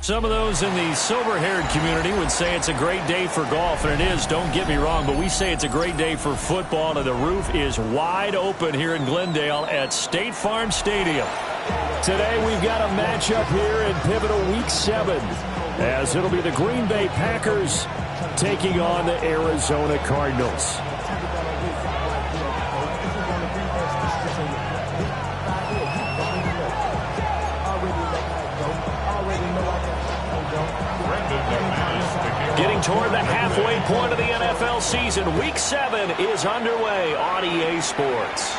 Some of those in the silver-haired community would say it's a great day for golf, and it is, don't get me wrong, but we say it's a great day for football, and the roof is wide open here in Glendale at State Farm Stadium. Today we've got a matchup here in pivotal Week 7, as it'll be the Green Bay Packers taking on the Arizona Cardinals. Getting toward the halfway point of the NFL season, Week 7 is underway on EA Sports.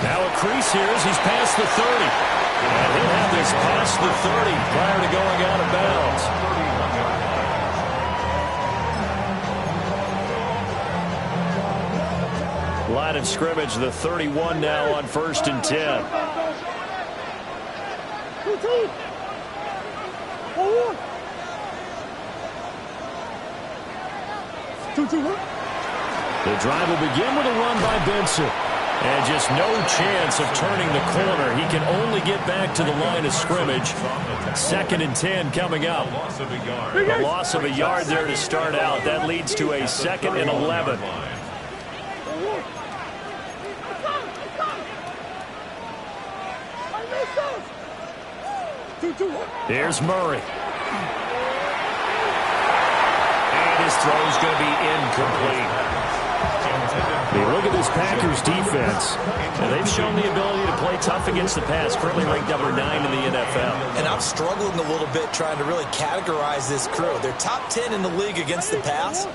Now a crease here as he's past the 30. And he'll have this past the 30 prior to going out of bounds. Line of scrimmage, the 31 now on 1st and 10. The drive will begin with a run by Benson. And just no chance of turning the corner. He can only get back to the line of scrimmage. 2nd and 10 coming up. A loss of a yard there to start out. That leads to a 2nd and 11. There's Murray. And his throw is going to be incomplete. You look at this Packers defense, and they've shown the ability to play tough against the pass, currently ranked number 9 in the NFL. And I'm struggling a little bit trying to really categorize this crew. They're top 10 in the league against the pass,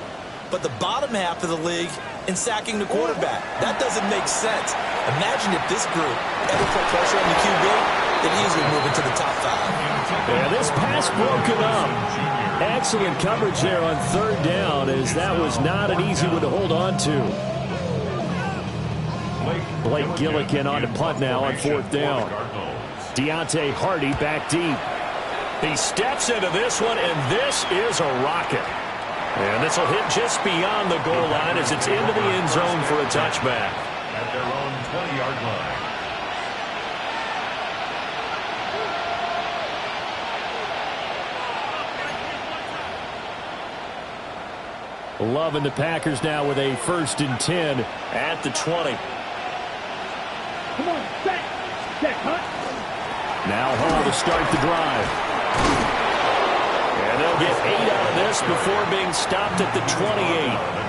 but the bottom half of the league in sacking the quarterback. That doesn't make sense. Imagine if this group ever put pressure on the QB, they'd easily move into the top 5. Yeah, this pass broken up. Excellent coverage there on 3rd down, as that was not an easy one to hold on to. Blake Gillikin on to punt now on 4th down. Deontay Hardy back deep. He steps into this one, and this is a rocket. And this will hit just beyond the goal line as it's into the end zone for a touchback. At their own 20-yard line. Loving the Packers now with a 1st and 10 at the 20. Come on, set, hunt. Now Hall to start the drive. And they'll get 8 out of this before being stopped at the 28.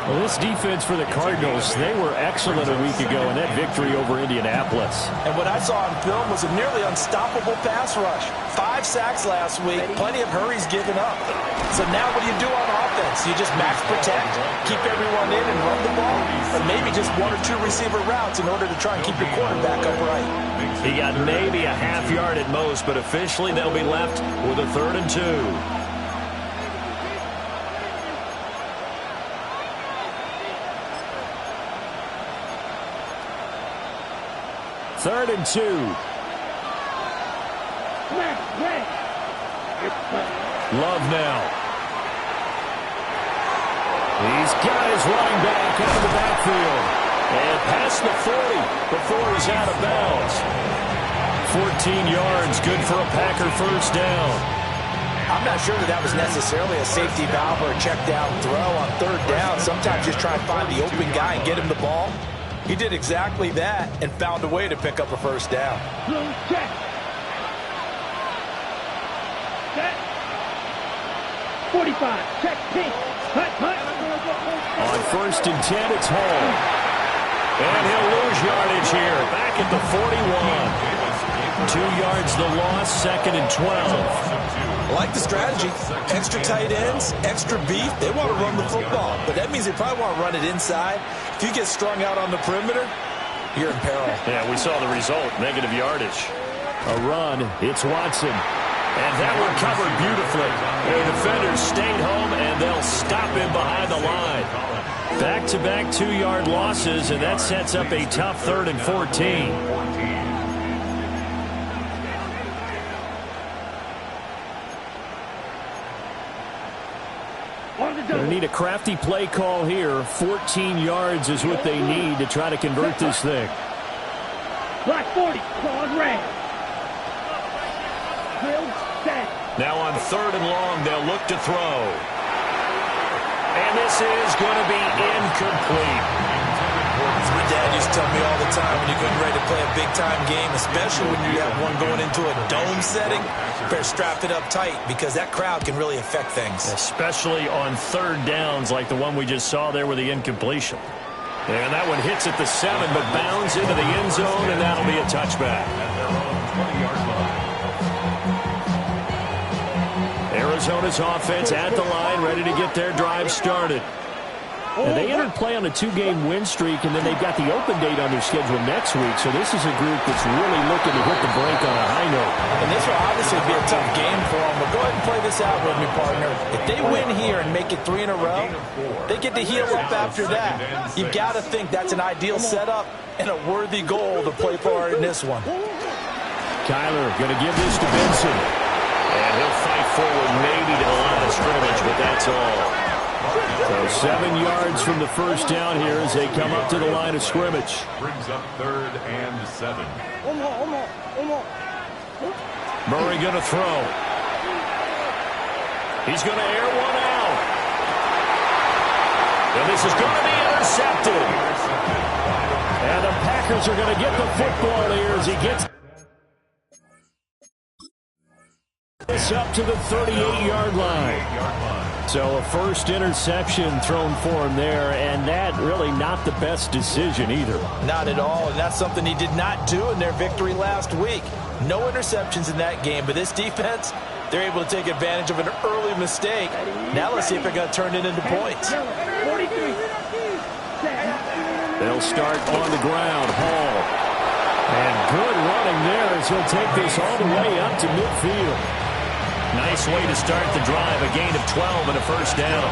Well, this defense for the Cardinals, they were excellent a week ago in that victory over Indianapolis. And what I saw on film was a nearly unstoppable pass rush. 5 sacks last week, plenty of hurries given up. So now what do you do on offense? You just max protect, keep everyone in and run the ball, or maybe just 1 or 2 receiver routes in order to try and keep your quarterback upright. He got maybe a half yard at most, but officially they'll be left with a 3rd and 2. 3rd and 2. Love now. He's got his running back out of the backfield. And past the 40 before he's out of bounds. 14 yards, good for a Packer 1st down. I'm not sure that was necessarily a safety valve or a check down throw on 3rd down. Sometimes just try and find the open guy and get him the ball. He did exactly that and found a way to pick up a 1st down. Check. Set. 45. Check. Pink. Hunt. On 1st and 10, it's Hall. And he'll lose yardage here. Back at the 41. 2 yards the loss, 2nd and 12. I like the strategy. Extra tight ends, extra beef. They want to run the football, but that means they probably want to run it inside. If you get strung out on the perimeter, you're in peril. Yeah, we saw the result, negative yardage. A run, it's Watson. And that one covered beautifully. The defenders stayed home, and they'll stop him behind the line. Back-to-back 2-yard losses, and that sets up a tough 3rd and 14. Going to need a crafty play call here. 14 yards is what they need to try to convert this thing. Black 40, claws red. Drilled, set. Now on 3rd and long, they'll look to throw. And this is going to be incomplete. My dad used to tell me all the time when you're getting ready to play a big-time game, especially when you have one going into a dome setting, better strap it up tight because that crowd can really affect things. Especially on 3rd downs like the one we just saw there with the incompletion. And that one hits at the 7, but bounds into the end zone, and that'll be a touchback. Arizona's offense at the line, ready to get their drive started. And they entered play on a 2-game win streak, and then they've got the open date on their schedule next week. So this is a group that's really looking to hit the break on a high note. And this will obviously be a tough game for them, but go ahead and play this out with me, partner. If they win here and make it 3 in a row, they get to heal up after that. You've got to think that's an ideal setup and a worthy goal to play for in this one. Kyler going to give this to Benson. And he'll fight forward maybe to the line of scrimmage, but that's all. So 7 yards from the first down here as they come up to the line of scrimmage. Brings up 3rd and 7. Murray going to throw. He's going to air one out. And this is going to be intercepted. And the Packers are going to get the football here as he gets this up to the 38-yard line. So a first interception thrown for him there, and that really not the best decision either. Not at all, and that's something he did not do in their victory last week. No interceptions in that game, but this defense, they're able to take advantage of an early mistake. Now let's see if they're going to turn it into points. They'll start on the ground. Hall. And good running there as he'll take this all the way up to midfield. Nice way to start the drive, a gain of 12 and a first down.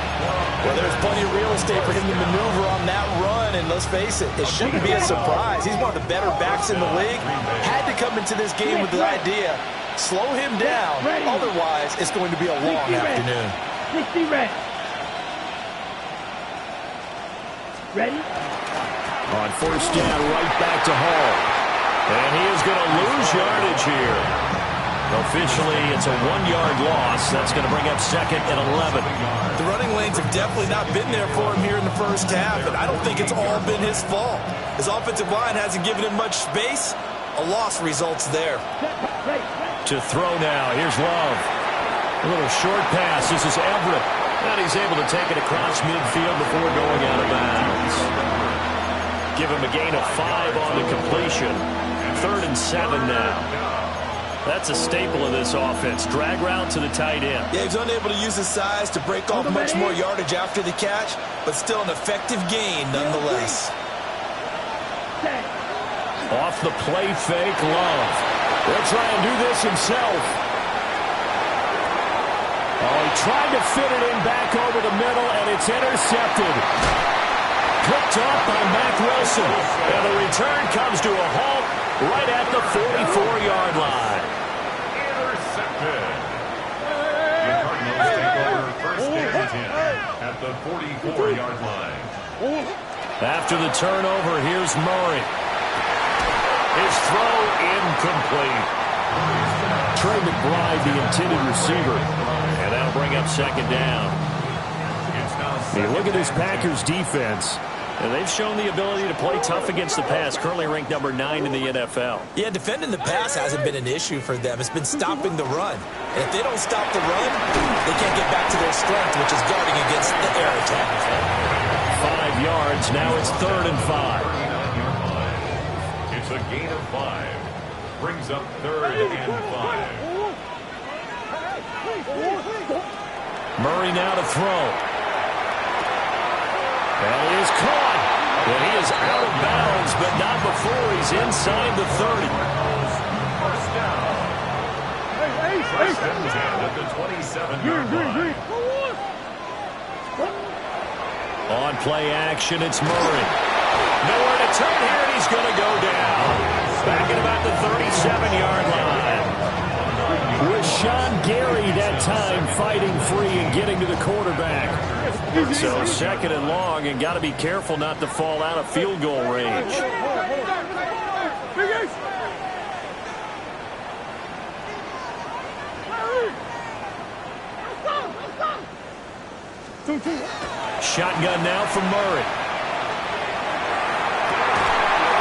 Well, there's plenty of real estate for him to maneuver on that run, and let's face it, it shouldn't be a surprise. He's one of the better backs in the league. Had to come into this game with the idea, slow him down, otherwise it's going to be a long afternoon. 60 red. Ready? On first down, right back to Hall. And he is going to lose yardage here. Officially, it's a 1-yard loss. That's going to bring up 2nd and 11. The running lanes have definitely not been there for him here in the first half, and I don't think it's all been his fault. His offensive line hasn't given him much space. A loss results there. To throw now, here's Love. A little short pass. This is Everett. And he's able to take it across midfield before going out of bounds. Give him a gain of 5 on the completion. 3rd and 7 now. That's a staple of this offense. Drag route to the tight end. Yeah, he's unable to use his size to break off much more yardage after the catch, but still an effective gain nonetheless. Off the play fake, Love. He'll try and do this himself. Oh, he tried to fit it in back over the middle, and it's intercepted. Picked up by Mack Wilson. And the return comes to a halt right at the 44-yard line. Intercepted. The Cardinals take over 1st and 10 at the 44-yard line. After the turnover, here's Murray. His throw incomplete. Trey McBride, the intended receiver. And that'll bring up 2nd down. You look at this Packers defense. And they've shown the ability to play tough against the pass, currently ranked number 9 in the NFL. Yeah, defending the pass hasn't been an issue for them. It's been stopping the run. And if they don't stop the run, they can't get back to their strength, which is guarding against the air attack. 5 yards. Now it's 3rd and 5. It's a gain of 5. Brings up 3rd and 5. Murray now to throw. Well, he is caught. And he is out of bounds, but not before he's inside the 30. First down. 1st and 10 at the 27-yard line. On play action, it's Murray. Nowhere to turn here, and he's going to go down. Back at about the 37-yard line. With Sean Gary that time fighting free and getting to the quarterback. So 2nd and long, and got to be careful not to fall out of field goal range. Shotgun now from Murray.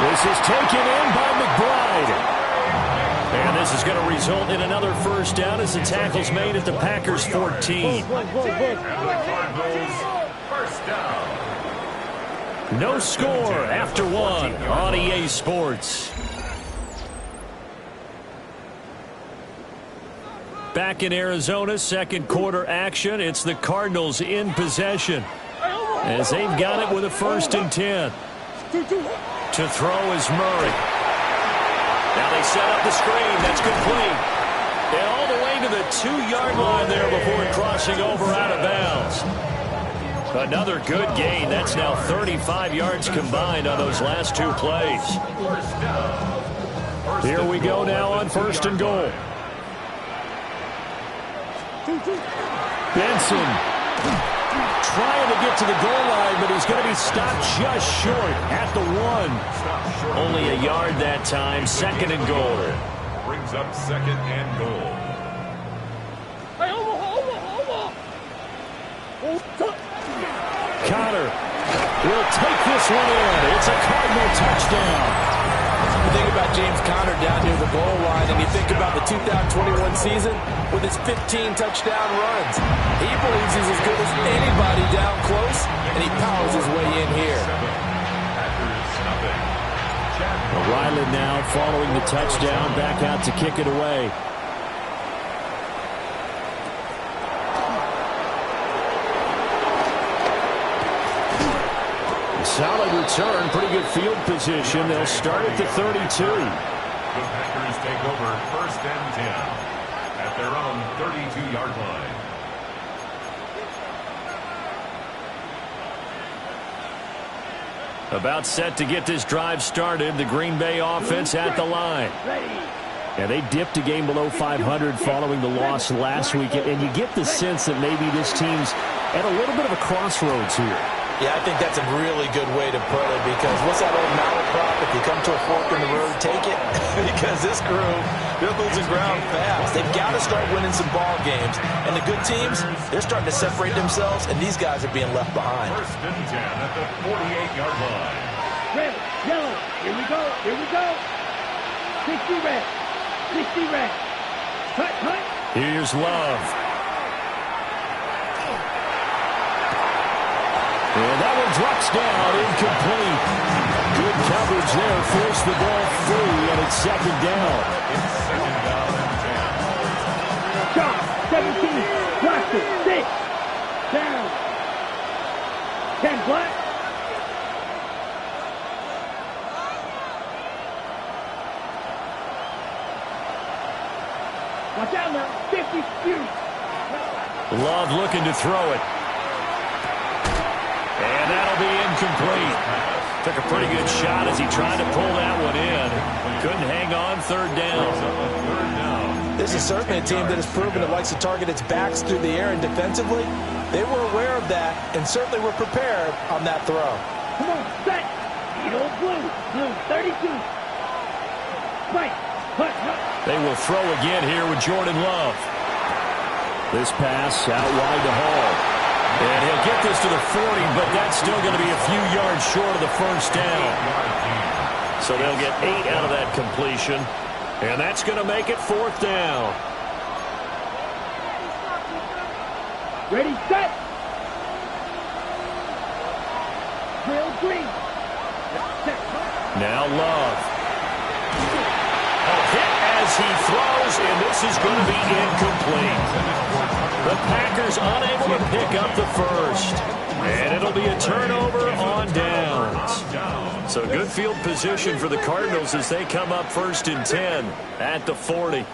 This is taken in by McBride. And this is going to result in another first down as the tackle's made at the Packers' 14. And the Cardinals, first down. No score after one on EA Sports. Back in Arizona, second quarter action. It's the Cardinals in possession as they've got it with a 1st and 10. To throw is Murray. Now they set up the screen. That's complete. And all the way to the 2-yard line there before crossing over out of bounds. Another good gain. That's now 35 yards combined on those last 2 plays. Here we go now on 1st and goal. Benson trying to get to the goal line, but he's going to be stopped just short at the 1. Only a yard that time. 2nd and goal. Brings up 2nd and goal. Connor will take this one in. It's a Cardinal touchdown. You think about James Conner down near the goal line, and you think about the 2021 season with his 15 touchdown runs. He believes he's as good as anybody down close, and he powers his way in here. Riley now following the touchdown, back out to kick it away. Solid return, pretty good field position. They'll start at the 32. The Packers take over 1st and 10 at their own 32-yard line. About set to get this drive started. The Green Bay offense at the line. Yeah, they dipped a game below 500 following the loss last week. And you get the sense that maybe this team's at a little bit of a crossroads here. Yeah, I think that's a really good way to put it, because what's that old malaprop? If you come to a fork in the road, take it. Because this crew, they're losing ground fast. They've got to start winning some ball games. And the good teams, they're starting to separate themselves, and these guys are being left behind. 1st and 10 at the 48-yard line. Red, yellow. Here we go. Here we go. 60 red. 60 red. Cut, cut. Here's Love. And that one drops down, incomplete. Good coverage there, forced the ball free, and it's 2nd down. It's 2nd down and 10. Shot. 17. Blast it. 6. Down. 10 black. Watch out now. 50 spew. Love looking to throw it. And that'll be incomplete. Took a pretty good shot as he tried to pull that one in. Couldn't hang on. 3rd down. This is certainly a team that has proven it likes to target its backs through the air, and defensively, they were aware of that and certainly were prepared on that throw. Come on, set. Eat old blue. Blue, 32. Right. Cut, cut. They will throw again here with Jordan Love. This pass out wide to Hall. And he'll get this to the 40, but that's still going to be a few yards short of the 1st down. So they'll get 8 out of that completion. And that's going to make it 4th down. Ready, set. Drill green. Set. Now Love. A hit as he throws, and this is going to be incomplete. The Packers unable to pick up the 1st. And it'll be a turnover on downs. So good field position for the Cardinals as they come up 1st and 10 at the 40.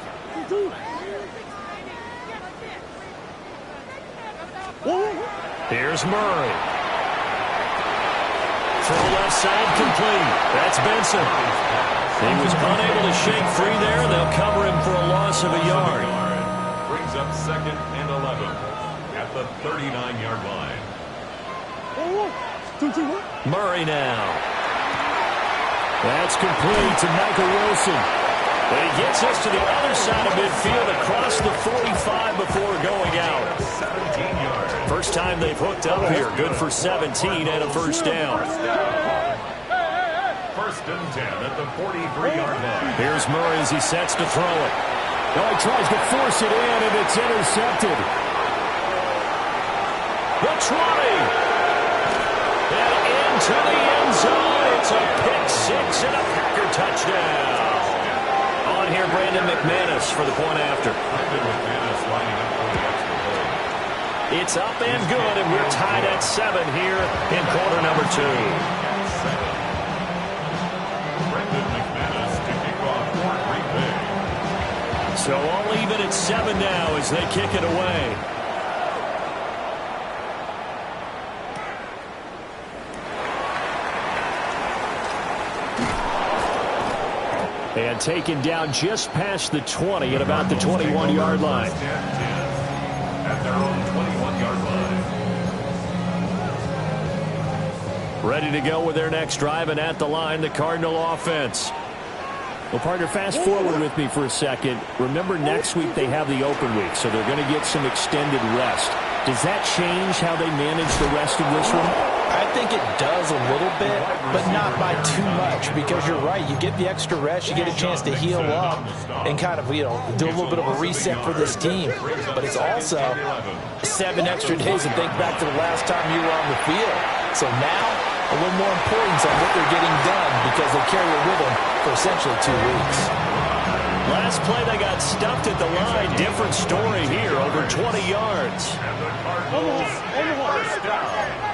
Here's Murray. Throw left side complete. That's Benson. He was unable to shake free there. They'll cover him for a loss of a yard. Brings up 2nd and 11 at the 39-yard line. Murray now. That's complete to Michael Wilson. But he gets us to the other side of midfield across the 45 before going out. 17 yards. First time they've hooked up here. Good for 17 and a first down. First and 10 at the 43-yard line. Here's Murray as he sets to throw it. Oh, he tries to force it in, and it's intercepted. The 20. And into the end zone. It's a pick six and a Packer touchdown. On here, Brandon McManus for the point after. Brandon McManus lining up for the extra point. It's up and good, and we're tied at 7 here in quarter number 2. Brandon McManus to kick off for Green Bay. So all even at 7 now as they kick it away. And taken down just past the 20 at about the 21-yard line. First and 10 at their own 21-yard line. Ready to go with their next drive, and at the line, the Cardinal offense. Well, partner, fast forward with me for a second. Remember, next week they have the open week, so they're going to get some extended rest. Does that change how they manage the rest of this one? I think it does a little bit, but not by too much, because you're right. You get the extra rest, you get a chance to heal up and kind of, do a little bit of a reset for this team. But it's also 7 extra days to think back to the last time you were on the field. So now, a little more importance on what they're getting done because they carry it with them for essentially 2 weeks. Last play, they got stuffed at the line. Different story here, over 20 yards. And the Cardinals first down.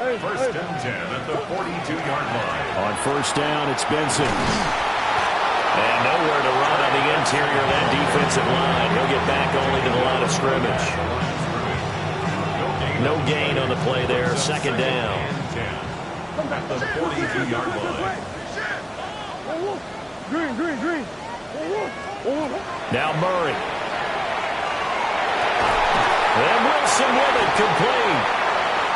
First and 10 at the 42-yard line. On first down, it's Benson. And nowhere to run on the interior of that defensive line. He'll get back only to the line of scrimmage. No gain on the play there. Second down. At the 42-yard line. Green. Now Murray. And Wilson with it, complete.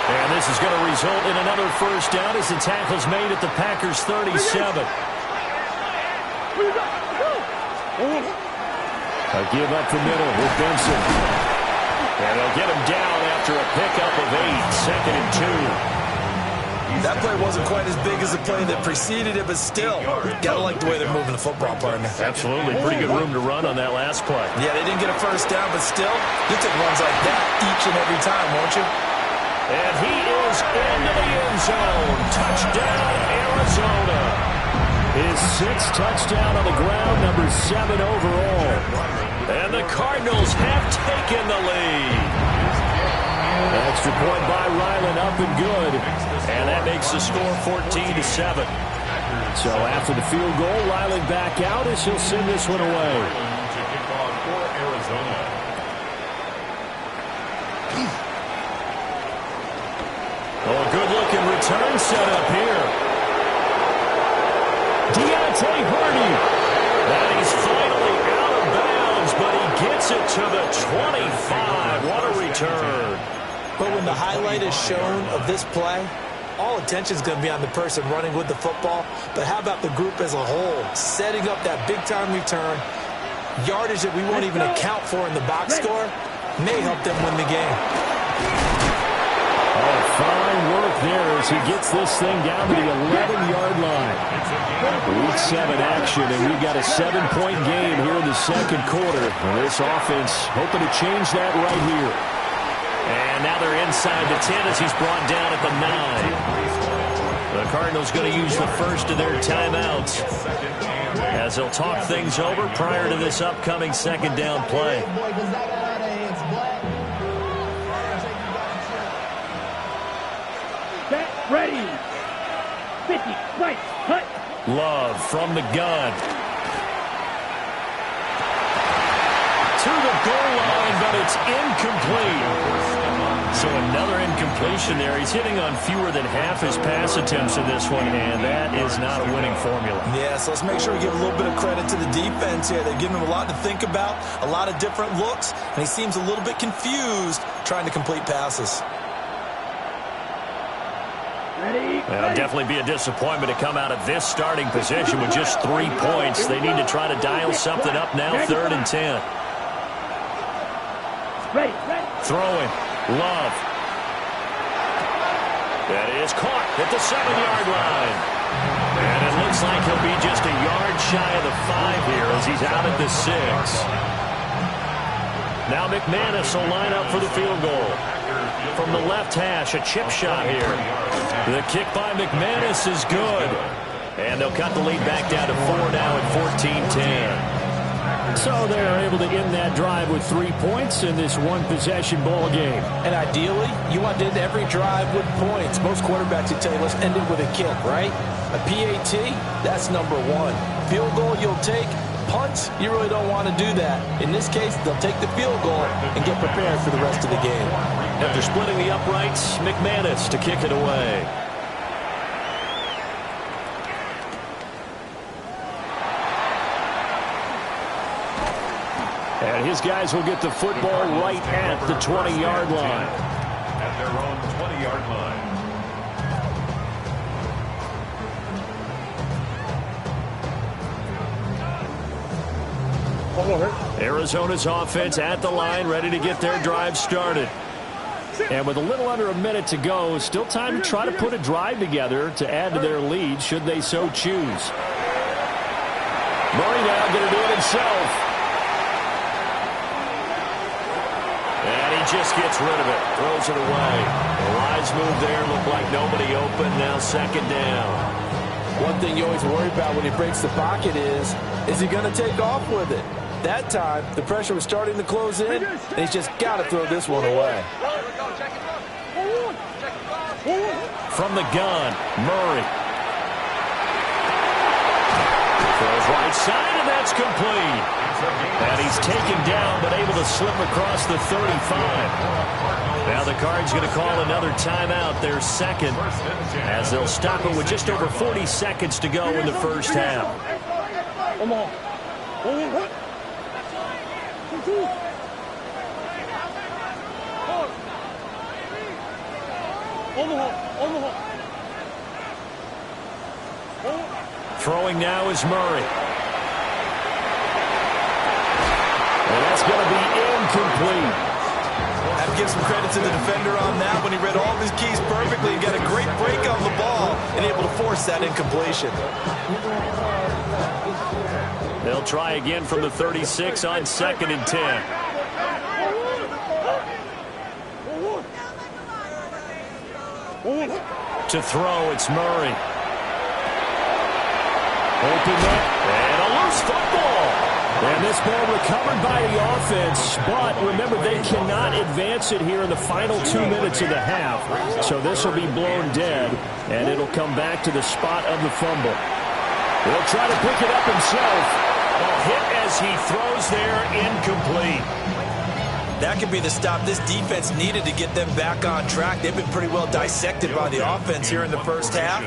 And this is going to result in another first down as the tackle's made at the Packers' 37. A give up the middle with Benson. And they'll get him down after a pickup of 8. Second and 2. That play wasn't quite as big as the play that preceded it, but still, gotta like the way they're moving the football, partner. Absolutely. Pretty good room to run on that last play. Yeah, they didn't get a first down, but still, you take runs like that each and every time, won't you? And he is into the end zone. Touchdown, Arizona. His 6th touchdown on the ground, number 7 overall. And the Cardinals have taken the lead. Extra point by Ryland, up and good. And that makes the score 14-7. So after the field goal, Ryland back out as he'll send this one away. To kick off for Arizona. Oh, a good-looking return set up here. Deontay Hardy. And he's finally out of bounds, but he gets it to the 25. What a return. But when the highlight is shown of this play, all attention is going to be on the person running with the football. But how about the group as a whole? Setting up that big-time return, yardage that we won't even account for in the box score, may help them win the game. Oh, fine work there as he gets this thing down to the 11-yard line. Week 7 action, and we've got a 7-point game here in the second quarter. And this offense hoping to change that right here. And now they're inside the 10 as he's brought down at the 9. The Cardinals going to use the first of their timeouts as they'll talk things over prior to this upcoming second down play. Set, ready. 50, right, cut. Love from the gun. To the goal line, but it's incomplete. So another incompletion there. He's hitting on fewer than half his pass attempts in this one, and that is not a winning formula. Yeah, so let's make sure we give a little bit of credit to the defense here. They're giving him a lot to think about, a lot of different looks, and he seems a little bit confused trying to complete passes. Well, definitely be a disappointment to come out of this starting position with just 3 points. They need to try to dial something up now, 3rd and 10. Ready. Throwing. Love. That is caught at the 7-yard line. And it looks like he'll be just a yard shy of the 5 here as he's out at the 6. Now McManus will line up for the field goal. From the left hash, a chip shot here. The kick by McManus is good. And they'll cut the lead back down to 4 now at 14-10. So they're able to end that drive with 3 points in this one-possession ball game. And ideally, you want to end every drive with points. Most quarterbacks would tell you, let's end it with a kick, right? A PAT, that's number 1. Field goal you'll take. Punts, you really don't want to do that. In this case, they'll take the field goal and get prepared for the rest of the game. After splitting the uprights, McManus to kick it away. And his guys will get the football right at the 20-yard line. At their own 20-yard line. Arizona's offense at the line, ready to get their drive started. And with a little under a minute to go, still time to try to put a drive together to add to their lead, should they so choose. Murray now going to do it himself. And he just gets rid of it, throws it away. The wise move there, looked like nobody open, now 2nd down. One thing you always worry about when he breaks the pocket is he going to take off with it? That time, the pressure was starting to close in, and he's just got to throw this one away. From the gun, Murray. Throws right side, and that's complete. And he's taken down, but able to slip across the 35. Now the Cards going to call another timeout, their 2nd, as they'll stop it with just over 40 seconds to go in the first half. Throwing now is Murray. And that's going to be incomplete. I have to give some credit to the defender on that when he read all of his keys perfectly and got a great break on the ball and able to force that incompletion. They'll try again from the 36 on 2nd and 10. To throw, it's Murray. Open up, and a loose football. And this ball recovered by the offense, but remember, they cannot advance it here in the final 2 minutes of the half. So this will be blown dead, and it'll come back to the spot of the fumble. He'll try to pick it up himself. Hit as he throws there, incomplete. That could be the stop this defense needed to get them back on track. They've been pretty well dissected by the offense here in the first half.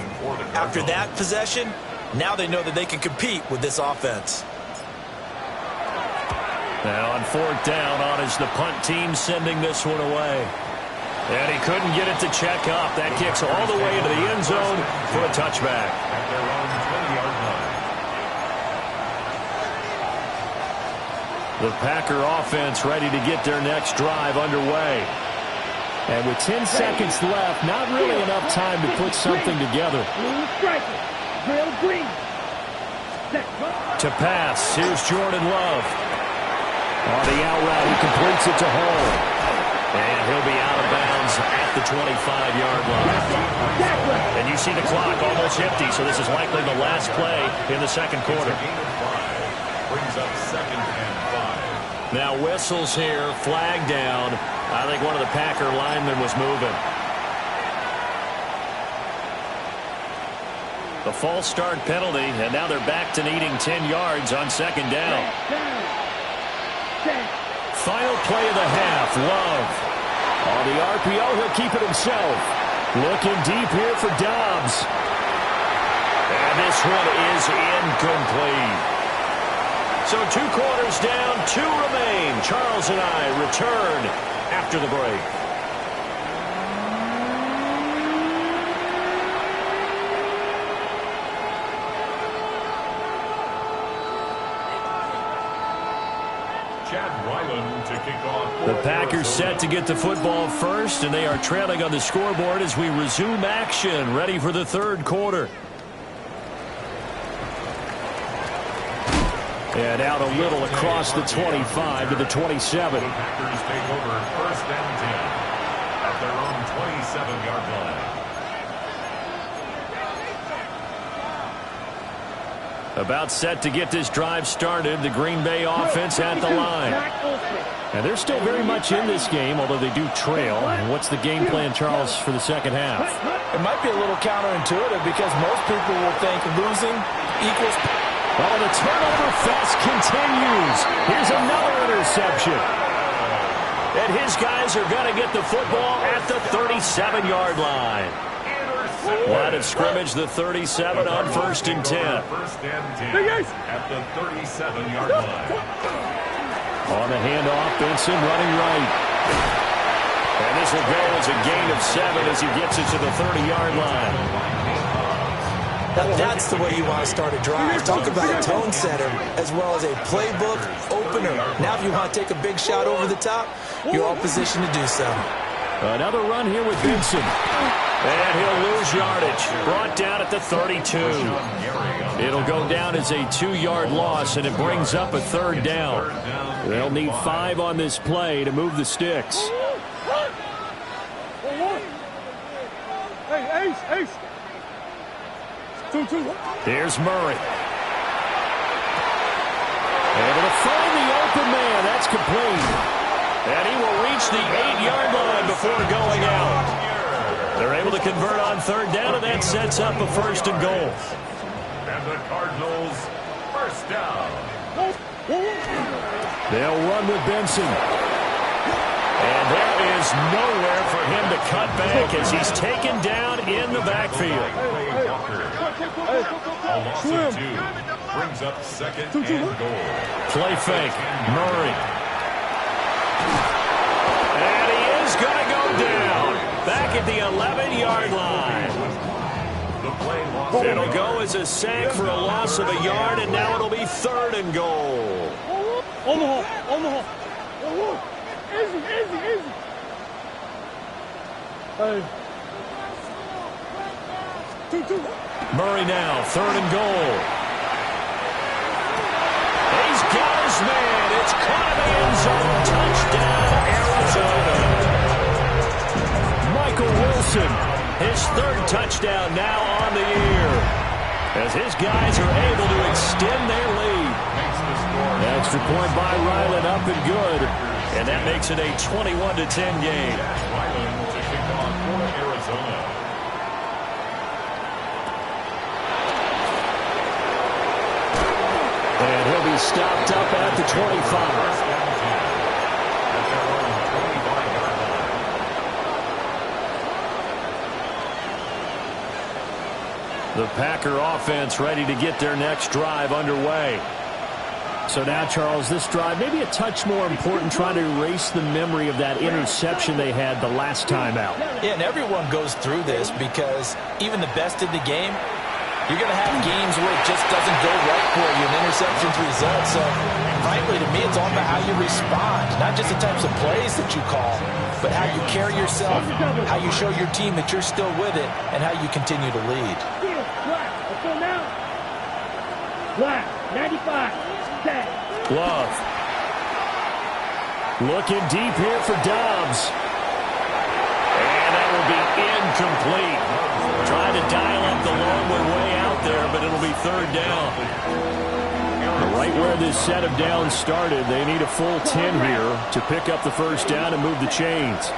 After that possession, now they know that they can compete with this offense. Now on 4th down, on is the punt team sending this one away. And he couldn't get it to check up. That kicks all the way into the end zone for a touchback. At their own 20-yard line. The Packer offense ready to get their next drive underway. And with 10 seconds left, not really enough time to put something together. To pass, here's Jordan Love. On the out route, he completes it to Hall. And he'll be out of bounds at the 25-yard line. And you see the clock almost empty, so this is likely the last play in the second quarter. Brings up 2nd and 5. Now whistles here, flag down. I think one of the Packer linemen was moving. The false start penalty, and now they're back to needing 10 yards on 2nd down. Final play of the half, Love. On the RPO, he'll keep it himself. Looking deep here for Dobbs. And this one is incomplete. So 2 quarters down, 2 remain. Charles and I return after the break. Chad Ryland to kick off. The Packers set to get the football first, and they are trailing on the scoreboard as we resume action, ready for the third quarter. And out a little across the 25 to the 27. The Packers take over first down 10 at their own 27-yard line. About set to get this drive started, the Green Bay offense at the line. And they're still very much in this game, although they do trail. And what's the game plan, Charles, for the second half? It might be a little counterintuitive because most people will think losing equals... Well, the turnover fest continues. Here's another interception. And his guys are going to get the football at the 37-yard line. Line of scrimmage, the 37 on first and 10. First and 10 at the 37-yard line. On the handoff, Benson running right. And this will go as a gain of 7 as he gets it to the 30-yard line. Now that's the way you want to start a drive. Talk about a tone setter as well as a playbook opener. Now if you want to take a big shot over the top, you're all positioned to do so. Another run here with Benson. And he'll lose yardage. Brought down at the 32. It'll go down as a 2-yard loss, and it brings up a third down. They'll need 5 on this play to move the sticks. Hey, Ace. 2-2. Here's Murray. Able to find the open man. That's complete. And he will reach the 8-yard line before going out. They're able to convert on third down, and that sets up a first and goal. And the Cardinals first down. They'll run with Benson. And there is nowhere for him to cut back as he's taken down in the backfield. A loss of 2 brings up second and goal. Play fake. Murray. And he is going to go down. Back at the 11-yard line. It'll go as a sack for a loss of a yard, and now it'll be third and goal. Omaha. Easy. Hey. 2-2. Murray now, third and goal. He's got his man. It's caught in the end zone. Touchdown, Arizona. Michael Wilson, his third touchdown now on the year, as his guys are able to extend their lead. Extra point by Ryland, up and good. And that makes it a 21-10 game. Ryland to kick off for Arizona. And he'll be stopped up at the 25. The Packer offense ready to get their next drive underway. So now, Charles, this drive maybe a touch more important, trying to erase the memory of that interception they had the last time out. Yeah, and everyone goes through this because even the best in the game, you're going to have games where it just doesn't go right for you, and interceptions result. So, frankly, to me, it's all about how you respond, not just the types of plays that you call, but how you carry yourself, how you show your team that you're still with it, and how you continue to lead. Let's go now. Black, 95. Love. Looking deep here for Dobbs. And that will be incomplete. Trying to dial up the long one way out there, but it'll be third down. Right where this set of downs started, they need a full 10 here to pick up the first down and move the chains.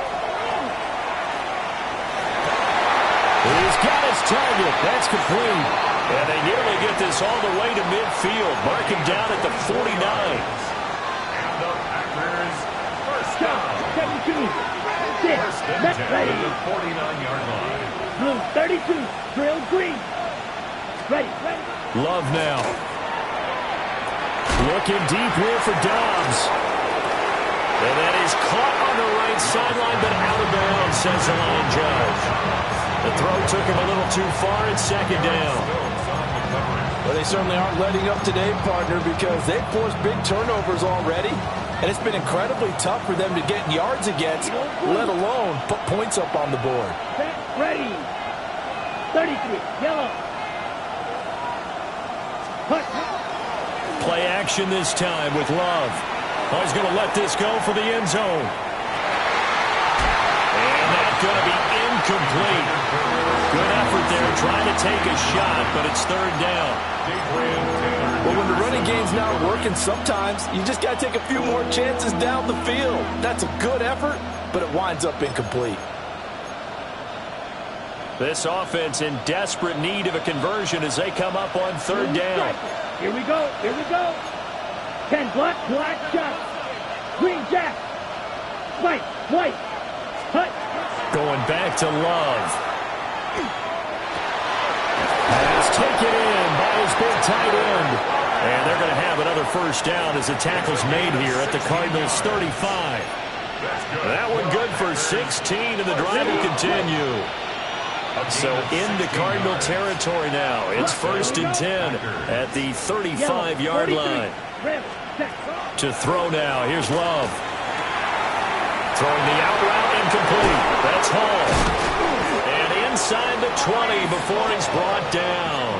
He's got his target. That's complete. And they nearly get this all the way to midfield. Mark him down at the 49. And the Packers first down. 72. First and 10 to the 49-yard line. Blue 32. Drill green. Ready. Love now. Looking deep here for Dobbs. And that is caught on the right sideline, but out of bounds, says the line judge. The throw took him a little too far. It's second down. Well, they certainly aren't letting up today, partner, because they've forced big turnovers already. And it's been incredibly tough for them to get yards against, let alone put points up on the board. Set, ready. 33, yellow. Cut. Play action this time with Love. Oh, he's going to let this go for the end zone. And that's going to be incomplete. Good effort there trying to take a shot, but it's third down. Well, when the running game's not working, sometimes you just got to take a few more chances down the field. That's a good effort, but it winds up incomplete. This offense in desperate need of a conversion as they come up on third down. Here we go. Here we go. 10 black shot. Green jack. White. Cut. Going back to Love. Pass taken in by his big tight end. And they're going to have another first down as the tackle's made here at the Cardinals 35. That one good for 16, and the drive will continue. So into Cardinal territory now. It's 1st and 10 at the 35-yard line. To throw now. Here's Love. Throwing the out route incomplete. That's Hall. And inside the 20 before he's brought down.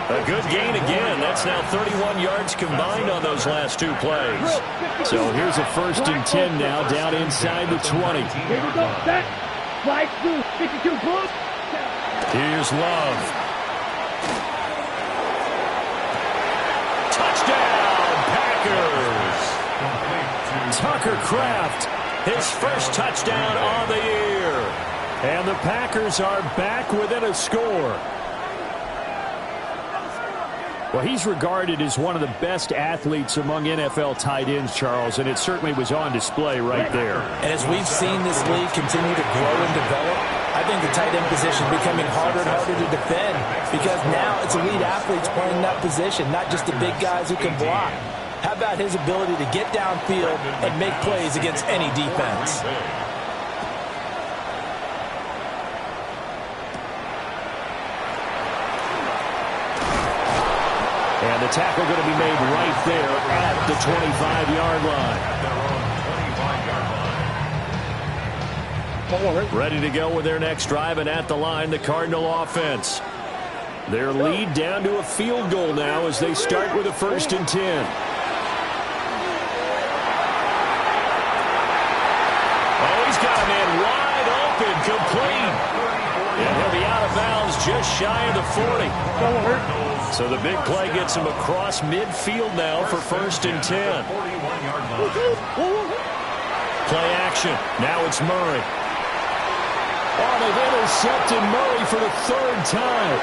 A good gain again. That's now 31 yards combined on those last two plays. So here's a 1st and 10 now down inside the 20. Here we go. Set. Slide through. 52 boost. Here's Love. Touchdown, Packers. Tucker Kraft, his first touchdown on the year. And the Packers are back within a score. Well, he's regarded as one of the best athletes among NFL tight ends, Charles, and it certainly was on display right there. And as we've seen this league continue to grow and develop, I think the tight end position is becoming harder and harder to defend because now it's elite athletes playing that position, not just the big guys who can block. How about his ability to get downfield and make plays against any defense? And the tackle going to be made right there at the 25-yard line. Ready to go with their next drive, and at the line, the Cardinal offense. Their lead down to a field goal now as they start with a 1st and 10. Oh, he's got a man wide open, complete. And he'll be out of bounds just shy of the 40. So the big play gets him across midfield now for 1st and 10. Play action. Now it's Murray. Oh, they've intercepted Murray for the 3rd time.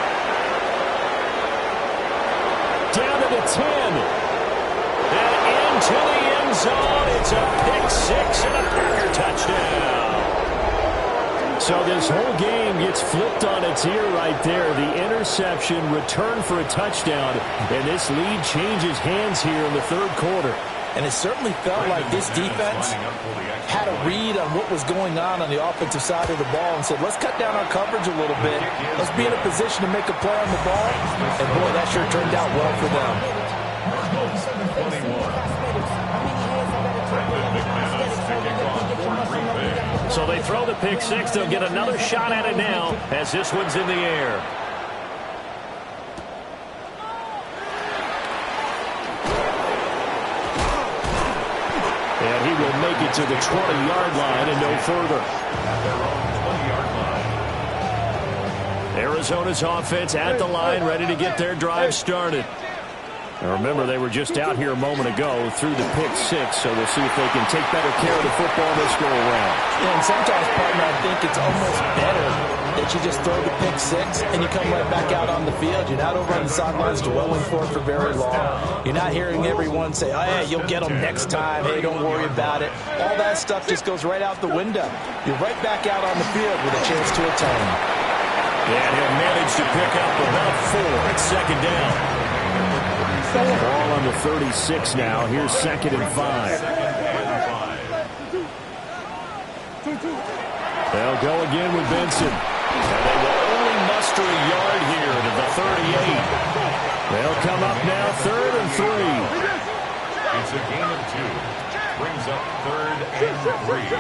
Down to the 10. And into the end zone. It's a pick 6 and a Packer touchdown. So this whole game gets flipped on its ear right there. The interception, return for a touchdown, and this lead changes hands here in the 3rd quarter. And it certainly felt like this defense had a read on what was going on the offensive side of the ball and said, let's cut down our coverage a little bit. Let's be in a position to make a play on the ball. And, boy, that sure turned out well for them. So they throw the pick 6. They'll get another shot at it now as this one's in the air. And he will make it to the 20-yard line and no further. Arizona's offense at the line, ready to get their drive started. Now remember, they were just out here a moment ago through the pick 6, so we'll see if they can take better care of the football this go around. Yeah, and sometimes, partner, I think it's almost better that you just throw the pick 6 and you come right back out on the field. You're not over on the sidelines dwelling for it for very long. You're not hearing everyone say, oh, yeah, you'll get them next time. Hey, don't worry about it. All that stuff just goes right out the window. You're right back out on the field with a chance to atone. And he'll manage to pick up about 4 at 2nd down. Ball on the 36 now. Here's 2nd and 5. They'll go again with Benson. And they will only muster a yard here to the 38. They'll come up now 3rd and 3. It's a gain of 2. Brings up 3rd and 3.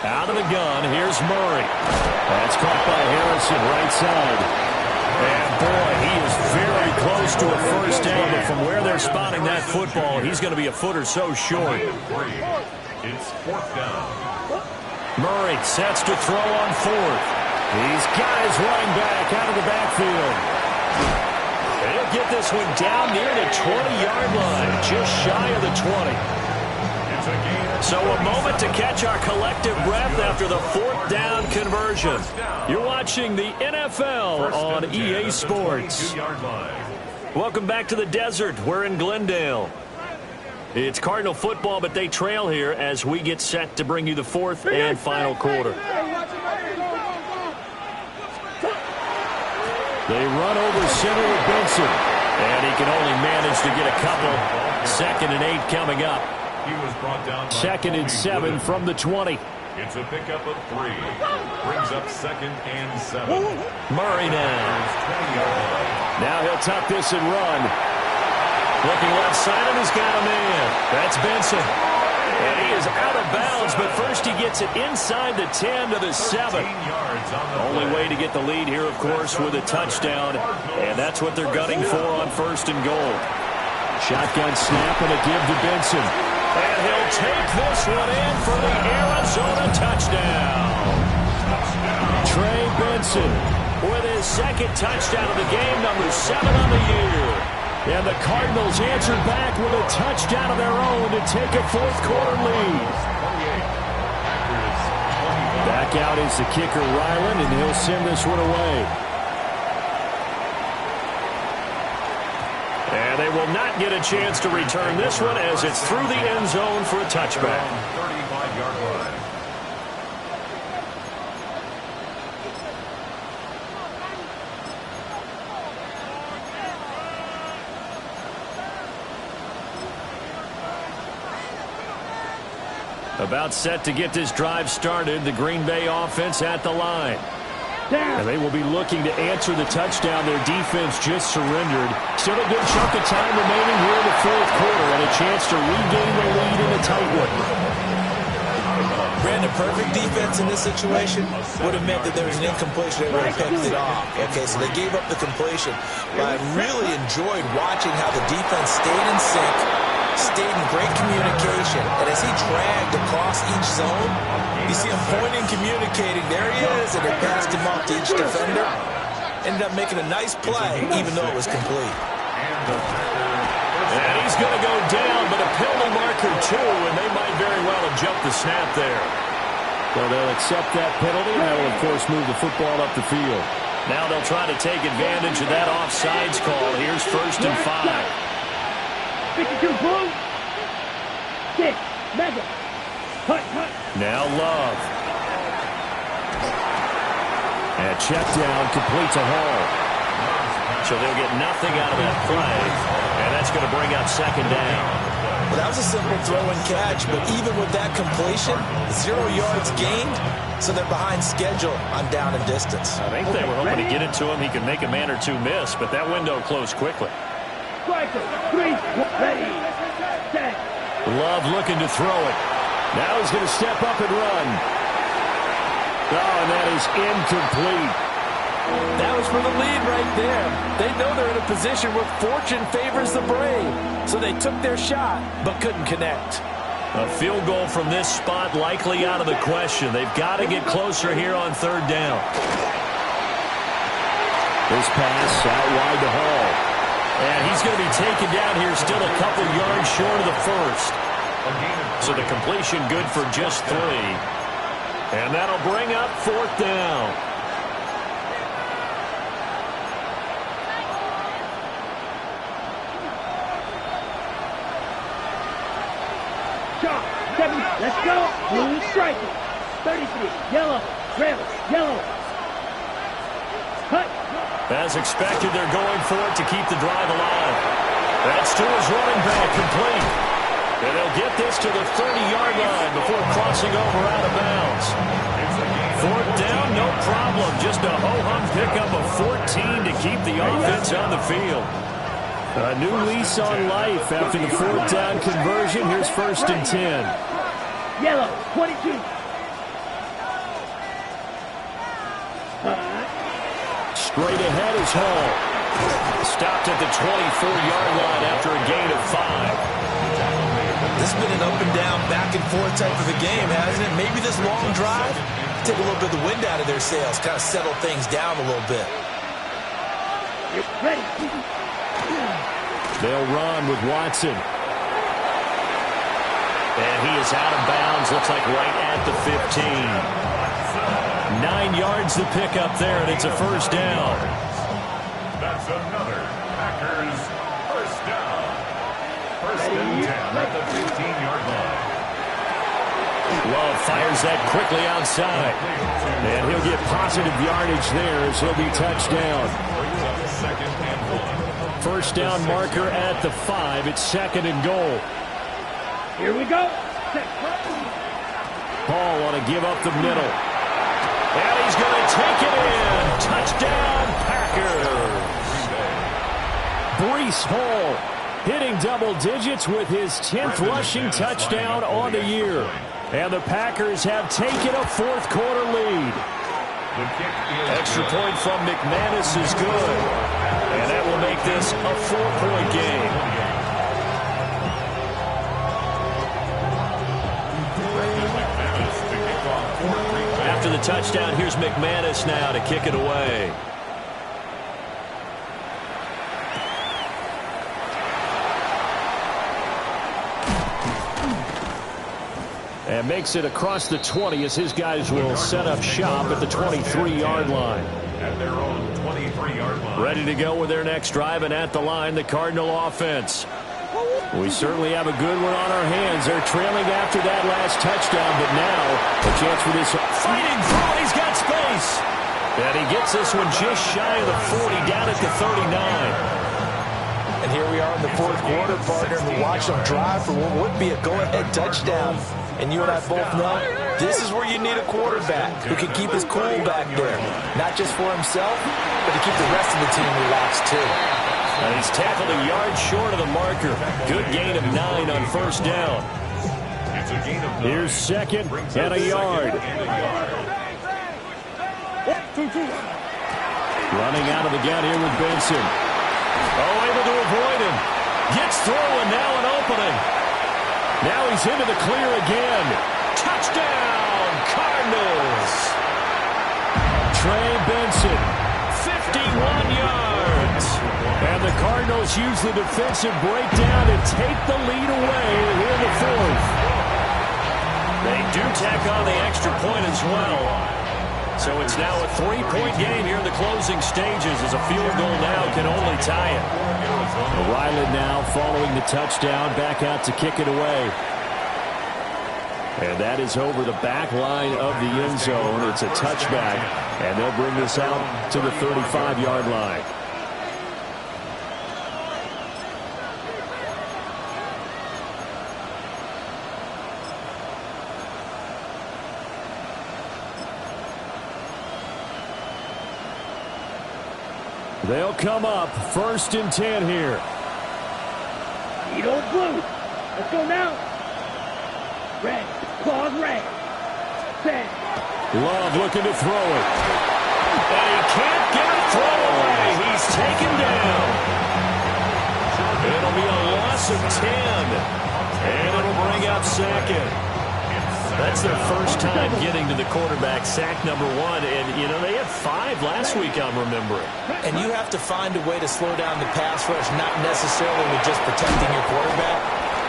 Out of the gun, here's Murray. That's caught by Harrison, right side. And boy, he is very close to a first down, but from where they're spotting that football, he's going to be a foot or so short. It's 4th down. Murray sets to throw on 4th. He's got his running back out of the backfield. And he'll get this one down near the 20-yard line, just shy of the 20. So a moment to catch our collective breath after the 4th down conversion. You're watching the NFL on EA Sports. Welcome back to the desert. We're in Glendale. It's Cardinal football, but they trail here as we get set to bring you the 4th and final quarter. They run over center with Benson, and he can only manage to get a couple. 2nd and 8 coming up. He was brought down by 2nd and 7 from the 20. It's a pickup of 3. Brings up 2nd and 7. Murray now. 20-yard line. Now he'll tuck this and run. Looking left side, and he's got a man. That's Benson. And he is out of bounds, but first he gets it inside the 10 to the 7. Only way to get the lead here, of course, with a touchdown. And that's what they're gunning for on 1st and goal. Shotgun snap and a give to Benson. And he'll take this one in for the Arizona touchdown. Trey Benson with his 2nd touchdown of the game, number 7 on the year. And the Cardinals answered back with a touchdown of their own to take a 4th quarter lead. Back out is the kicker, Ryland, and he'll send this one away. And they will not get a chance to return this one as it's through the end zone for a touchback. 35-yard line. About set to get this drive started, the Green Bay offense at the line. And they will be looking to answer the touchdown. Their defense just surrendered. Still a good chunk of time remaining here in the 4th quarter and a chance to regain the lead in a tight one. Brandon, perfect defense in this situation would have meant that there was an incompletion. They would have picked it off. Okay, so they gave up the completion. But I really enjoyed watching how the defense stayed in sync, stayed in great communication. And as he dragged across each zone, you see him pointing, communicating. There he is, and they passed him off to each defender. Ended up making a nice play, even though it was complete. And he's going to go down, but a penalty marker too, and they might very well have jumped the snap there. Well, they'll accept that penalty, and that will, of course, move the football up the field. Now they'll try to take advantage of that offsides call. Here's 1st and 5. 52 blue. 6. Mega. Hut. Now Love. And check down, complete to Hall. So they'll get nothing out of that play, and that's going to bring up 2nd down. Well, that was a simple throw and catch, but even with that completion, 0 yards gained, so they're behind schedule on down and distance. I think they were hoping to get it to him. He could make a man or two miss, but that window closed quickly. Striker, 3, ready, set. Love looking to throw it. Now he's going to step up and run. Oh, and that is incomplete. That was for the lead right there. They know they're in a position where fortune favors the brave. So they took their shot, but couldn't connect. A field goal from this spot likely out of the question. They've got to get closer here on 3rd down. This pass out wide to Hall. And he's going to be taken down here still a couple yards short of the 1st. So the completion good for just 3. And that'll bring up 4th down. Sharp. 7. Let's go. Blue striker. 33. Yellow. Red. Yellow. Hut. As expected, they're going for it to keep the drive alive. That's to his running back, complete. And they'll get this to the 30-yard line before crossing over out of bounds. 4th down, no problem. Just a ho-hum pickup of 14 to keep the offense on the field. A new lease on life after the fourth down conversion. Here's 1st and 10. Yellow, 22. Straight ahead is Hall. Stopped at the 24-yard line after a gain of 5. This has been an up-and-down, back-and-forth type of a game, hasn't it? Maybe this long drive, take a little bit of the wind out of their sails, kind of settle things down a little bit. Ready. They'll run with Watson. And he is out of bounds, looks like right at the 15. 9 yards to pick up there, and it's a 1st down. That's another Packers 1st down. 1st and 10 at the 15-yard line. Love fires that quickly outside. And he'll get positive yardage there as he'll be touched down. 1st down marker at the 5. It's 2nd and goal. Here we go. Hall want to give up the middle. And he's going to take it in. Touchdown, Packers. Breece Hall hitting double digits with his 10th rushing touchdown on the year. And the Packers have taken a 4th quarter lead. Extra point from McManus is good. And that will make this a 4-point game. After the touchdown, here's McManus now to kick it away. And makes it across the 20 as his guys will set up shop at the 23-yard line. At their own 23-yard line. Ready to go with their next drive, and at the line, the Cardinal offense. We certainly have a good one on our hands. They're trailing after that last touchdown, but now a chance for this fighting throw. He's got space. And he gets this one just shy of the 40, down at the 39. And here we are in the 4th quarter, partner, and we watch them drive for what would be a go-ahead touchdown. And you and I both know this is where you need a quarterback who can keep his cool back there. Not just for himself, but to keep the rest of the team relaxed, too. And he's tackled a yard short of the marker. Good gain of 9 on 1st down. Here's 2nd and a yard. Running out of the gun here with Benson. Oh, able to avoid him. Gets through, and now an opening. Now he's into the clear again. Touchdown, Cardinals. Trey Benson, 51 yards. And the Cardinals use the defensive breakdown to take the lead away here in the 4th. They do tack on the extra point as well. So it's now a 3-point game here in the closing stages as a field goal now can only tie it. Ryland now following the touchdown, back out to kick it away. And that is over the back line of the end zone. It's a touchback, and they'll bring this out to the 35-yard line. They'll come up 1st and 10 here. Eat old blue. Let's go now. Red. Claws red. Set. Love looking to throw it. And he can't get a throw away. He's taken down. It'll be a loss of 10. And it'll bring up 2nd. That's their first time getting to the quarterback, sack number 1. And, you know, they had 5 last week, I'm remembering. And you have to find a way to slow down the pass rush, not necessarily with just protecting your quarterback,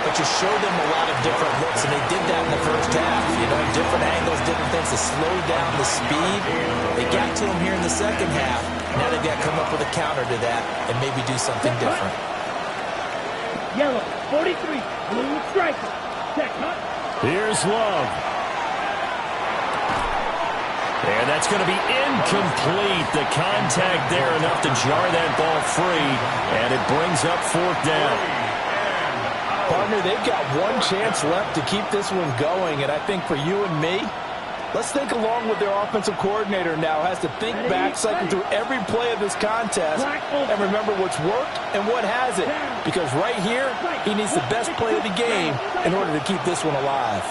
but you show them a lot of different looks, and they did that in the first half. You know, different angles, different things to slow down the speed. They got to him here in the second half. Now they've got to come up with a counter to that and maybe do something different. Yellow, 43. Blue striker. Check, huh? Here's Love. And that's going to be incomplete. The contact there enough to jar that ball free, and it brings up 4th down. Partner, they've got one chance left to keep this one going, and I think for you and me, Let's think along with their offensive coordinator now. Has to think back, cycle through every play of this contest, and remember what's worked and what hasn't. Because right here, he needs the best play of the game in order to keep this one alive.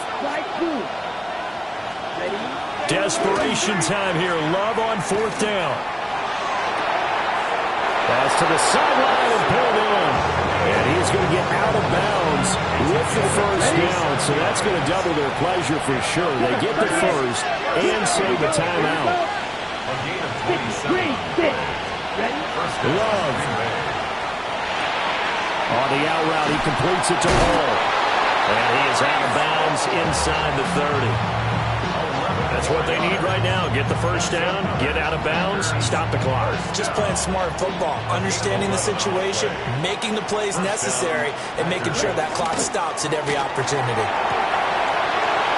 Desperation time here. Love on fourth down. Pass to the sideline and pulled in. And he's going to get out of bounds with the first down. So that's going to double their pleasure for sure. They get the first and save the timeout. Love. On the out route, he completes it to Hall. And he is out of bounds inside the 30. That's what they need right now. Get the first down, get out of bounds, stop the clock. Just playing smart football, understanding the situation, making the plays necessary, and making sure that clock stops at every opportunity.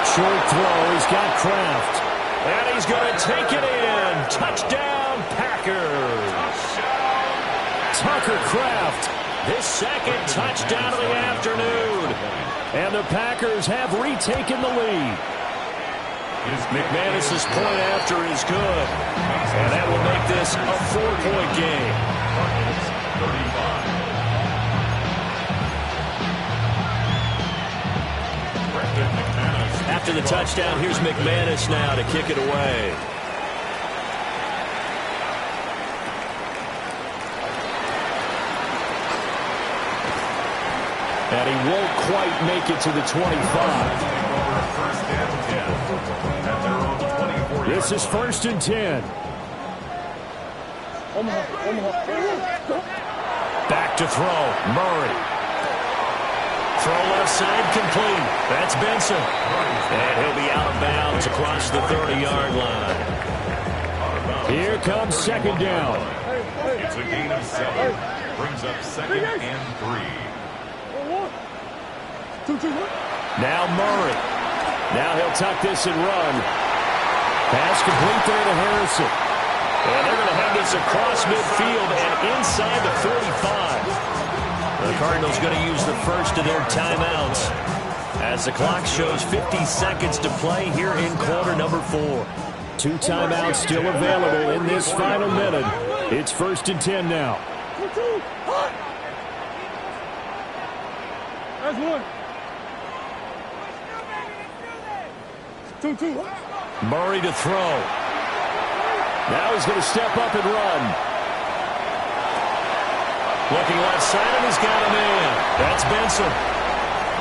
Short throw, he's got Kraft. And he's going to take it in. Touchdown, Packers. Tucker Kraft, his second touchdown of the afternoon. And the Packers have retaken the lead. McManus's point after is good. And that will make this a 4-point game. After the touchdown, here's McManus now to kick it away. And he won't quite make it to the 25. This is 1st and 10. Back to throw. Murray. Throw left side complete. That's Benson. And he'll be out of bounds across the 30-yard line. Here comes second down. It's a gain of 7. Brings up 2nd and 3. Now Murray. Now he'll tuck this and run. Pass complete there to Harrison. And they're going to have this across midfield and inside the 45. The Cardinals going to use the first of their timeouts as the clock shows 50 seconds to play here in quarter number 4. 2 timeouts still available in this final minute. It's 1st and 10 now. That's one. 2-2. Murray to throw. Now he's going to step up and run. Looking left side, and he's got a man. That's Benson.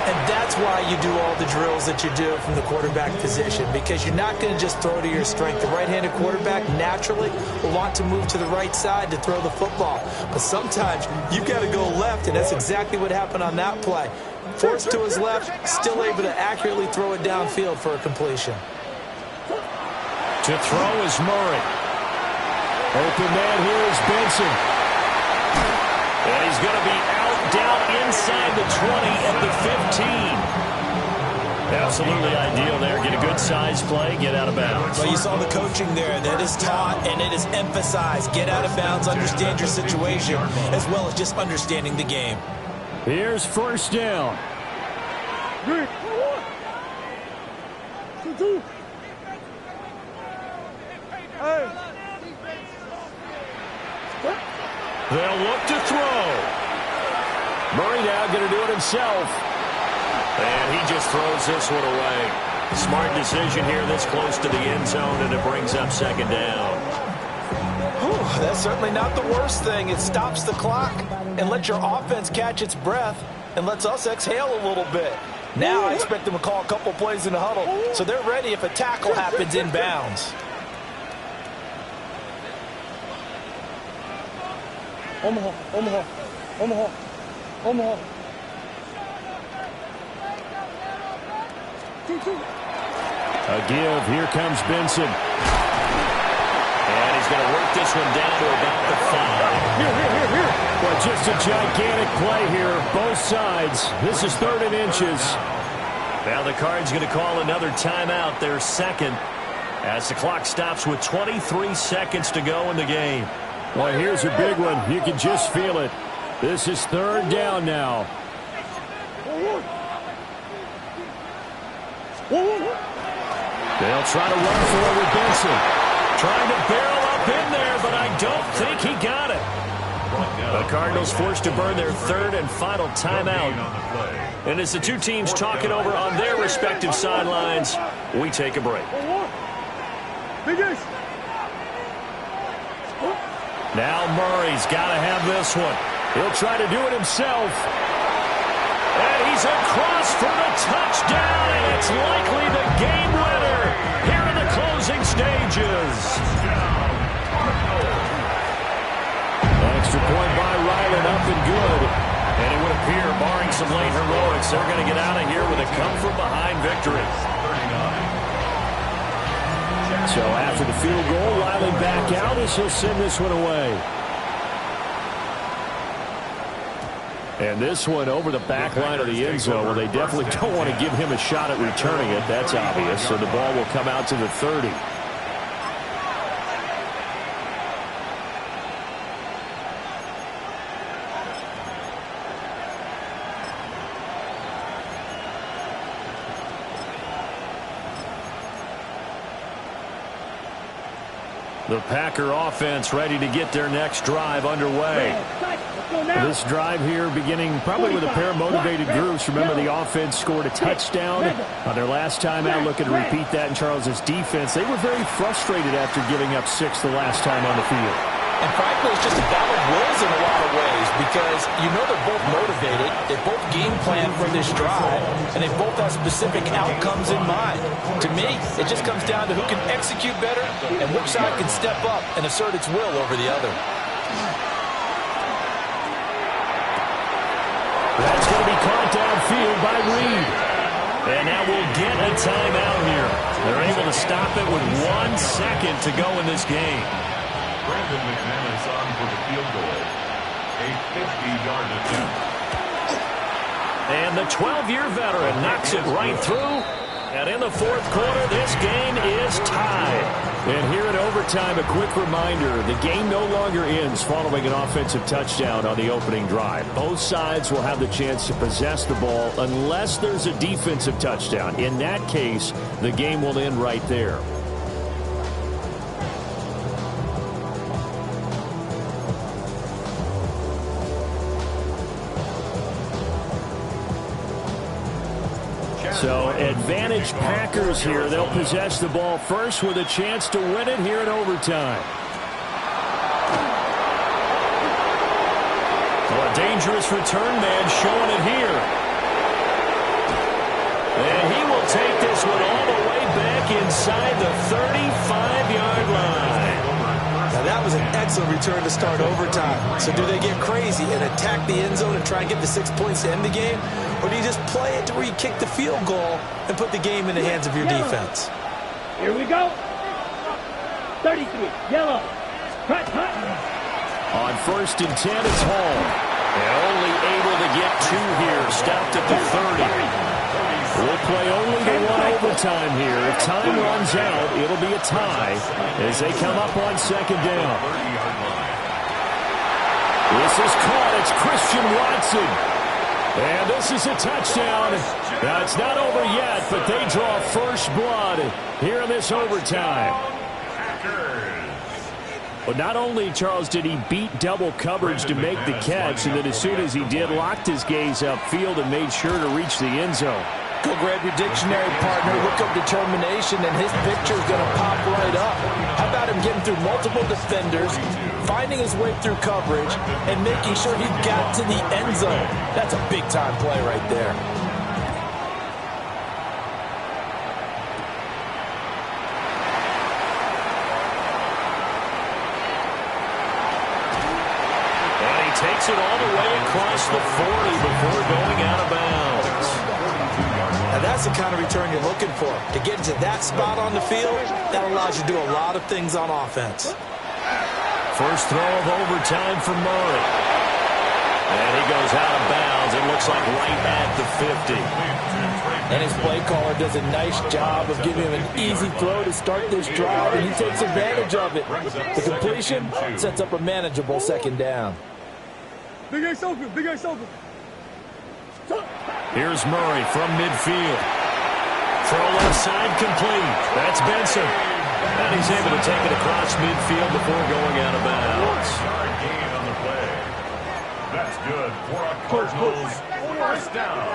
And that's why you do all the drills that you do from the quarterback position, because you're not going to just throw to your strength. The right-handed quarterback naturally will want to move to the right side to throw the football. But sometimes you've got to go left, and that's exactly what happened on that play. Forced to his left, still able to accurately throw it downfield for a completion. To throw is Murray. Open man here is Benson. And he's going to be out down inside the 20 at the 15. Absolutely ideal there. Get a good size play, get out of bounds. Well, you saw the coaching there. That is taught and it is emphasized. Get out of bounds, understand your situation, as well as just understanding the game. Here's first down. 2-2. They'll look to throw. Murray now going to do it himself. And he just throws this one away. Smart decision here this close to the end zone, and it brings up second down. Whew, that's certainly not the worst thing. It stops the clock and lets your offense catch its breath and lets us exhale a little bit. Now I expect them to call a couple plays in the huddle, so they're ready if a tackle happens inbounds. Omaha, Omaha, Omaha, Omaha. 2-2. A give. Here comes Benson. And he's going to work this one down to about the 5. Here. Well, just a gigantic play here, both sides. This is 3rd and inches. Now the Cards going to call another timeout, their second, as the clock stops with 23 seconds to go in the game. Well, here's a big one. You can just feel it. This is 3rd down now. They'll try to run for it with Benson. Trying to barrel up in there, but I don't think he got it. The Cardinals forced to burn their third and final timeout. And as the two teams talk it over on their respective sidelines, we take a break. Now Murray's got to have this one. He'll try to do it himself. And he's across for the touchdown, and it's likely the game winner here in the closing stages. Extra point by Ryland, up and good. And it would appear, barring some late heroics, they're going to get out of here with a come-from-behind victory. So after the field goal, Riley back out as he'll send this one away. And this one over the back line of the end zone. Well, they definitely don't want to give him a shot at returning it. That's obvious. So the ball will come out to the 30. The Packer offense ready to get their next drive underway. This drive here beginning probably with a pair of motivated groups. Remember, the offense scored a touchdown on their last time out. Looking to repeat that in Charles's defense. They were very frustrated after giving up 6 the last time on the field. And frankly, it's just a battle of wills in a lot of ways because you know they're both motivated. They both game plan for this drive, and they both have specific outcomes in mind. To me, it just comes down to who can execute better and which side can step up and assert its will over the other. That's going to be caught downfield by Reed. And now we'll get a timeout here. They're able to stop it with 1 second to go in this game. Brandon McManus on for the field goal. A 50-yard attempt. And the 12-year veteran knocks it right through. And in the fourth quarter, this game is tied. And here in overtime, a quick reminder, the game no longer ends following an offensive touchdown on the opening drive. Both sides will have the chance to possess the ball unless there's a defensive touchdown. In that case, the game will end right there. So advantage Packers here. They'll possess the ball first with a chance to win it here in overtime. Well, a dangerous return man showing it here. And he will take this one all the way back inside the 35-yard line. Now that was an excellent return to start overtime. So do they get crazy and attack the end zone and try and get the 6 points to end the game? Or do you just play it to where you kick the field goal and put the game in the hands of your defense? Here we go. 33, yellow. Cut. On 1st and 10, it's Hall. And only able to get 2 here. Stopped at the 30. We'll play only the 1 overtime here. If time runs out, it'll be a tie as they come up on 2nd down. This is caught. It's Christian Watson. And this is a touchdown. Now, it's not over yet, but they draw first blood here in this overtime. But not only, Charles, did he beat double coverage to make the catch, and then as soon as he did, locked his gaze upfield and made sure to reach the end zone. Go grab your dictionary, partner. Look up determination, and his picture's going to pop right up. How about him getting through multiple defenders, finding his way through coverage, and making sure he got to the end zone? That's a big-time play right there. And he takes it all the way across the 40 before going out of bounds. Now that's the kind of return you're looking for. To get into that spot on the field, that allows you to do a lot of things on offense. First throw of overtime for Murray. And he goes out of bounds. It looks like right at the 50. And his play caller does a nice job of giving him an easy throw to start this drive, and he takes advantage of it. The completion sets up a manageable 2nd down. Big Ace open, Here's Murray from midfield. Throw left side complete. That's Benson. And he's able to take it across midfield before going out of bounds. Yard gain on the play. That's good for a Cardinals first down.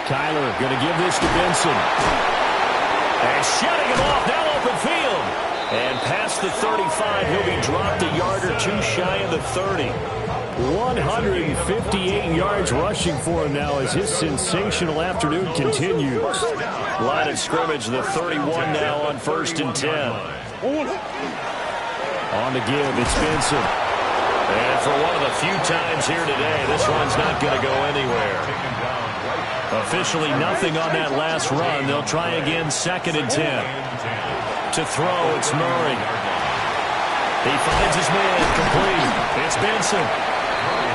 Kyler going to give this to Benson. And shutting him off, now open field. And past the 35, he'll be dropped a yard or two shy of the 30. 158 yards rushing for him now as his sensational afternoon continues. Line of scrimmage, the 31 now on 1st and 10. On to give, it's Benson. And for one of the few times here today, this run's not going to go anywhere. Officially nothing on that last run. They'll try again 2nd and 10. To throw, it's Murray. He finds his man, complete. It's Benson.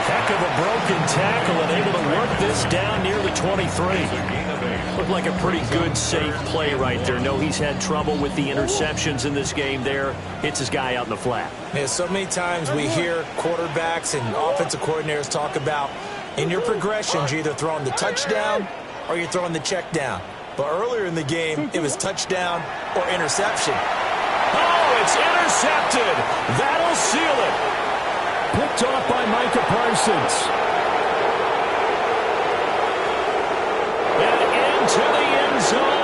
Heck of a broken tackle and able to work this down near the 23. Looked like a pretty good, safe play right there. No, he's had trouble with the interceptions in this game there. Hits his guy out in the flat. Yeah, so many times we hear quarterbacks and offensive coordinators talk about in your progressions, you're either throwing the touchdown or you're throwing the check down. But earlier in the game, it was touchdown or interception. Oh, it's intercepted. That'll seal it. Picked off by Micah Parsons. And into the end zone.